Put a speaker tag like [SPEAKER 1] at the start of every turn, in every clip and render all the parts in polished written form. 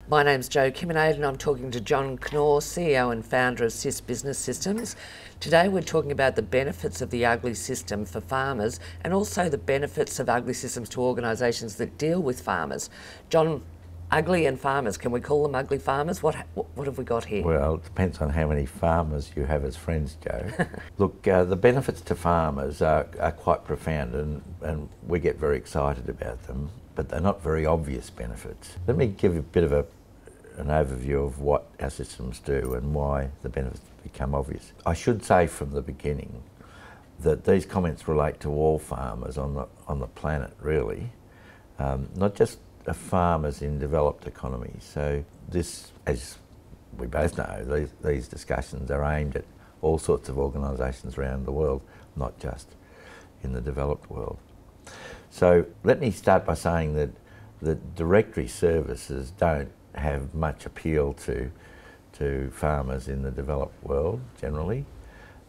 [SPEAKER 1] My name's Jo Kiminade and I'm talking to John Knorr, CEO and founder of SIS Business Systems. Today we're talking about the benefits of the Uglii system for farmers and also the benefits of Uglii systems to organisations that deal with farmers. John, Uglii and farmers, can we call them Uglii farmers? What have we got here?
[SPEAKER 2] Well, it depends on how many farmers you have as friends, Jo. Look, the benefits to farmers are quite profound and we get very excited about them, but they're not very obvious benefits. Let me give you a bit of an overview of what our systems do and why the benefits become obvious. I should say from the beginning that these comments relate to all farmers on the planet, really, not just farmers in developed economies. So this, as we both know, these discussions are aimed at all sorts of organisations around the world, not just in the developed world. So let me start by saying that the directory services don't have much appeal to farmers in the developed world generally.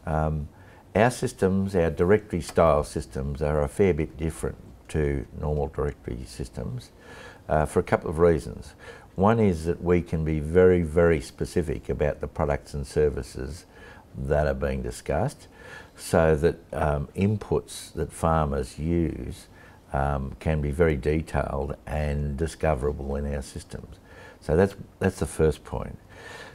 [SPEAKER 2] Our systems, our directory style systems, are a fair bit different to normal directory systems for a couple of reasons. One is that we can be very, very specific about the products and services that are being discussed, so that inputs that farmers use can be very detailed and discoverable in our systems. So that's the first point.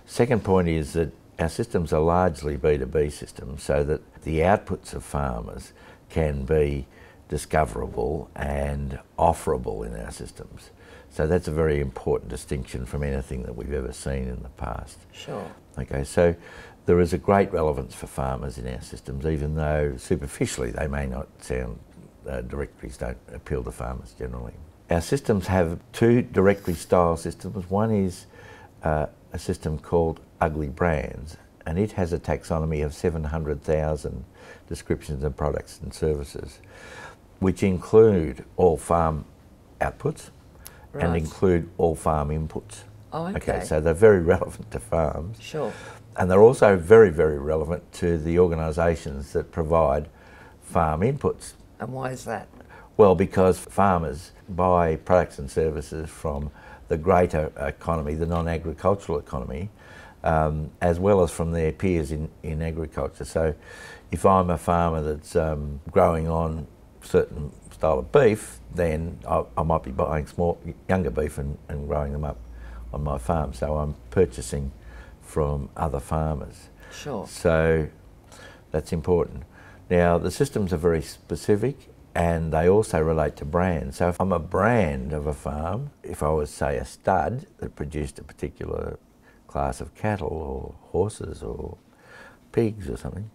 [SPEAKER 2] Second point is that our systems are largely B2B systems, so that the outputs of farmers can be discoverable and offerable in our systems. So that's a very important distinction from anything that we've ever seen in the past.
[SPEAKER 1] Sure.
[SPEAKER 2] Okay, so there is a great relevance for farmers in our systems, even though superficially they may not sound, directories don't appeal to farmers generally. Our systems have two directory style systems. One is a system called Uglii Brands, and it has a taxonomy of 700,000 descriptions of products and services, which include all farm outputs and include all farm inputs.
[SPEAKER 1] Oh, okay.
[SPEAKER 2] So they're very relevant to farms.
[SPEAKER 1] Sure.
[SPEAKER 2] And they're also very, very relevant to the organisations that provide farm inputs.
[SPEAKER 1] And why is that?
[SPEAKER 2] Well, because farmers buy products and services from the greater economy, the non-agricultural economy, as well as from their peers in agriculture. So if I'm a farmer that's growing on certain style of beef, then I might be buying younger beef and growing them up on my farm. So I'm purchasing from other farmers.
[SPEAKER 1] Sure.
[SPEAKER 2] So that's important. Now, the systems are very specific and they also relate to brands. So if I'm a brand of a farm, if I was, say, a stud that produced a particular class of cattle or horses or pigs or something,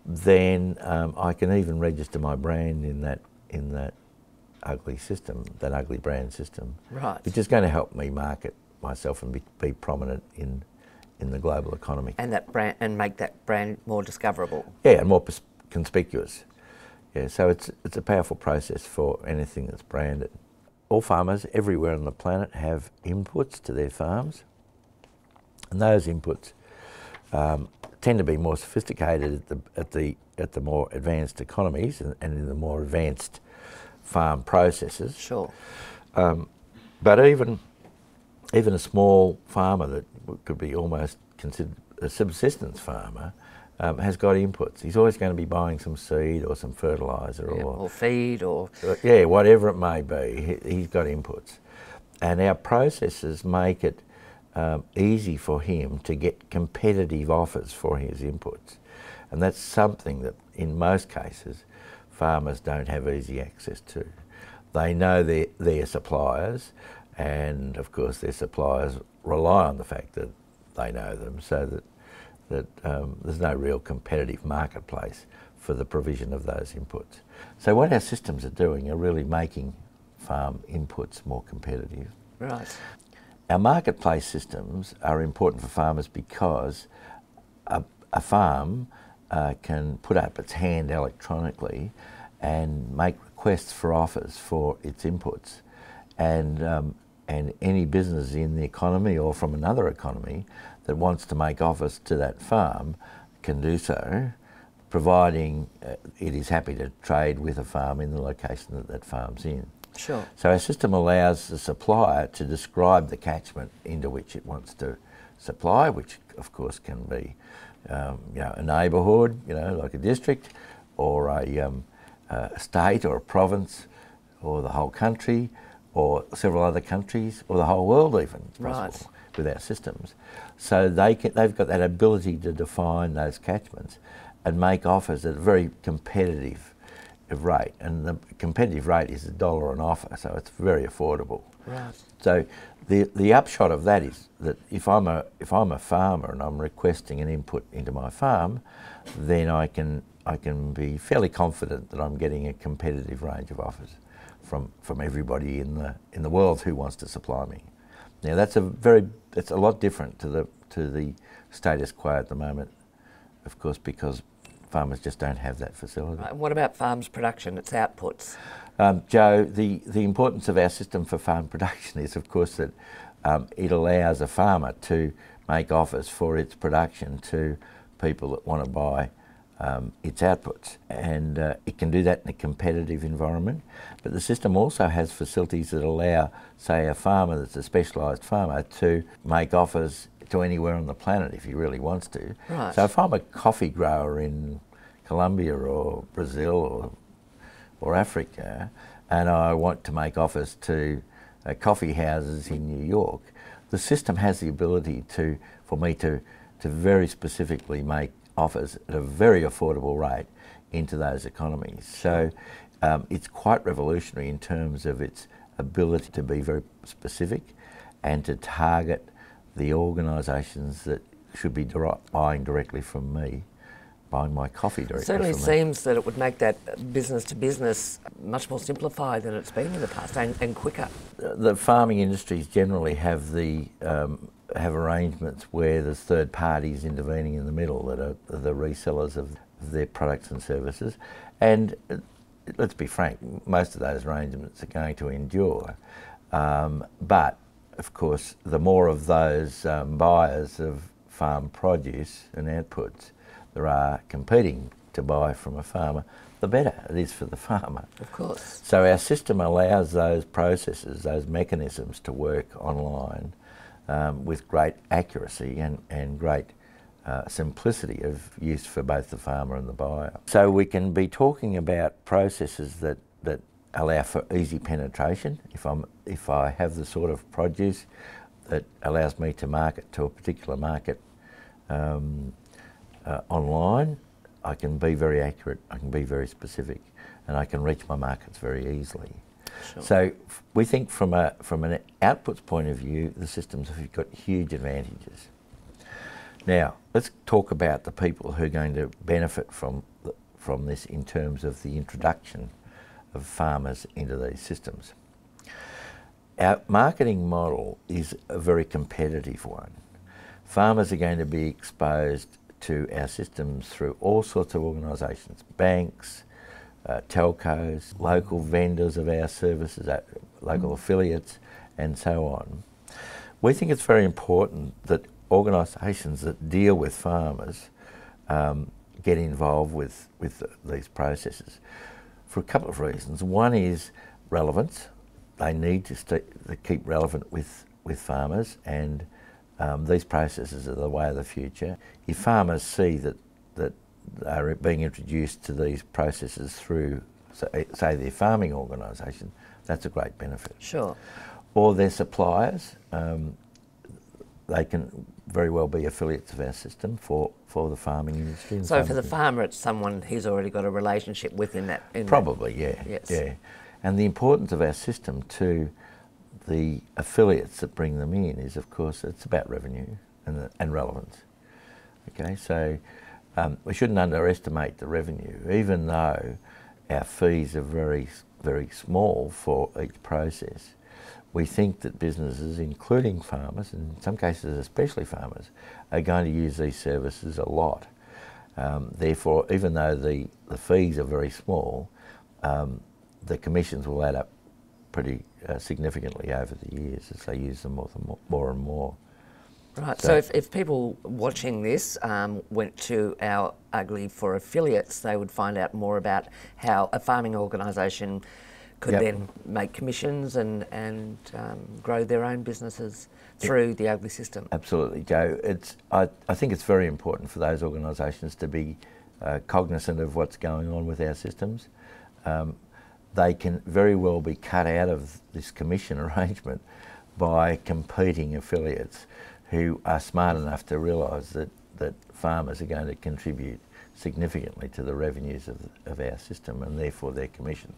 [SPEAKER 2] then I can even register my brand in that Uglii system, that Uglii brand system,
[SPEAKER 1] Right.
[SPEAKER 2] which is going to help me market myself and be prominent in the global economy.
[SPEAKER 1] And that brand, and make that brand more discoverable.
[SPEAKER 2] Yeah, and more conspicuous. Yeah, so it's a powerful process for anything that's branded. All farmers everywhere on the planet have inputs to their farms, and those inputs tend to be more sophisticated at the more advanced economies and in the more advanced farm processes.
[SPEAKER 1] Sure.
[SPEAKER 2] But even a small farmer that could be almost considered a subsistence farmer has got inputs. He's always going to be buying some seed or some fertiliser
[SPEAKER 1] or feed or...
[SPEAKER 2] Yeah, whatever it may be, he's got inputs. And our processes make it easy for him to get competitive offers for his inputs. And that's something that in most cases farmers don't have easy access to. They know their suppliers, and of course their suppliers rely on the fact that they know them, so that there's no real competitive marketplace for the provision of those inputs. So what our systems are doing are really making farm inputs more competitive.
[SPEAKER 1] Right.
[SPEAKER 2] Our marketplace systems are important for farmers because a farm can put up its hand electronically and make requests for offers for its inputs. And any business in the economy or from another economy that wants to make offers to that farm can do so, providing it is happy to trade with a farm in the location that that farm's in.
[SPEAKER 1] Sure.
[SPEAKER 2] So our system allows the supplier to describe the catchment into which it wants to supply, which of course can be a neighbourhood, like a district, or a state or a province, or the whole country, or several other countries, or the whole world even, possible, with our systems. So they've got that ability to define those catchments and make offers at a very competitive rate. And the competitive rate is $1 an offer, so it's very affordable.
[SPEAKER 1] Right.
[SPEAKER 2] So the upshot of that is that if I'm a farmer and I'm requesting an input into my farm, then I can be fairly confident that I'm getting a competitive range of offers from everybody in the world who wants to supply me. Now that's a lot different to the status quo at the moment, of course, because farmers just don't have that facility.
[SPEAKER 1] Right. What about farms production, its outputs?
[SPEAKER 2] Joe, the importance of our system for farm production is, of course, that it allows a farmer to make offers for its production to people that want to buy its outputs, and it can do that in a competitive environment. But the system also has facilities that allow, say, a farmer that's a specialised farmer to make offers to anywhere on the planet if he really wants to.
[SPEAKER 1] Right.
[SPEAKER 2] So if I'm a coffee grower in Colombia or Brazil or Africa, and I want to make offers to coffee houses in New York, the system has the ability for me to very specifically make offers at a very affordable rate into those economies. So it's quite revolutionary in terms of its ability to be very specific and to target the organisations that should be buying directly from me, buying my coffee directly from me.
[SPEAKER 1] It certainly seems that it would make that business to business much more simplified than it's been in the past, and quicker.
[SPEAKER 2] The farming industries generally have have arrangements where there's third parties intervening in the middle that are the resellers of their products and services, and let's be frank, most of those arrangements are going to endure, but of course the more of those buyers of farm produce and outputs there are competing to buy from a farmer, the better it is for the farmer.
[SPEAKER 1] Of course.
[SPEAKER 2] So our system allows those processes, those mechanisms to work online with great accuracy and great simplicity of use for both the farmer and the buyer. So we can be talking about processes that allow for easy penetration. If I have the sort of produce that allows me to market to a particular market online, I can be very accurate, I can be very specific, and I can reach my markets very easily.
[SPEAKER 1] Sure.
[SPEAKER 2] So we think from an outputs point of view, the systems have got huge advantages. Now, let's talk about the people who are going to benefit from this in terms of the introduction of farmers into these systems. Our marketing model is a very competitive one. Farmers are going to be exposed to our systems through all sorts of organisations, banks, telcos, local vendors of our services, local affiliates, and so on. We think it's very important that organisations that deal with farmers get involved with these processes for a couple of reasons. One is relevance. They need to keep relevant with farmers, and these processes are the way of the future. If farmers see that are being introduced to these processes through, say, their farming organisation, that's a great benefit.
[SPEAKER 1] Sure.
[SPEAKER 2] Or their suppliers, they can very well be affiliates of our system for the farming industry.
[SPEAKER 1] So for the farmer, it's someone he's already got a relationship with in that.
[SPEAKER 2] Probably, yeah.
[SPEAKER 1] Yes.
[SPEAKER 2] Yeah. And the importance of our system to the affiliates that bring them in is, of course, it's about revenue and relevance. Okay, so we shouldn't underestimate the revenue, even though our fees are very, very small for each process. We think that businesses, including farmers, and in some cases especially farmers, are going to use these services a lot. Therefore, even though the fees are very small, the commissions will add up pretty significantly over the years as they use them more and more.
[SPEAKER 1] Right, so if people watching this went to our Uglii for affiliates, they would find out more about how a farming organisation could
[SPEAKER 2] Yep.
[SPEAKER 1] then make commissions and grow their own businesses through the Uglii system.
[SPEAKER 2] Absolutely, Joe. I think it's very important for those organisations to be cognizant of what's going on with our systems. They can very well be cut out of this commission arrangement by competing affiliates who are smart enough to realise that farmers are going to contribute significantly to the revenues of our system and therefore their commissions.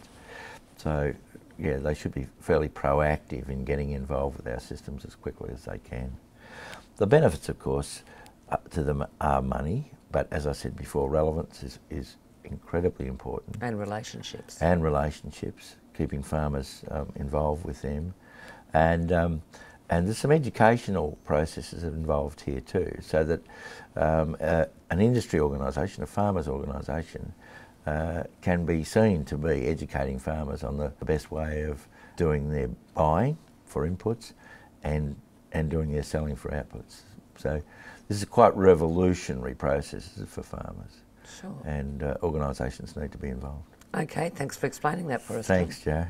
[SPEAKER 2] So, yeah, they should be fairly proactive in getting involved with our systems as quickly as they can. The benefits, of course, to them are money, but as I said before, relevance is incredibly important.
[SPEAKER 1] And relationships.
[SPEAKER 2] And relationships, keeping farmers involved with them. And there's some educational processes involved here too, so that an industry organisation, a farmers' organisation, can be seen to be educating farmers on the best way of doing their buying for inputs and doing their selling for outputs. So this is quite revolutionary processes for farmers.
[SPEAKER 1] Sure.
[SPEAKER 2] And organisations need to be involved.
[SPEAKER 1] Okay, thanks for explaining that for us.
[SPEAKER 2] Thanks,
[SPEAKER 1] John.
[SPEAKER 2] Joe.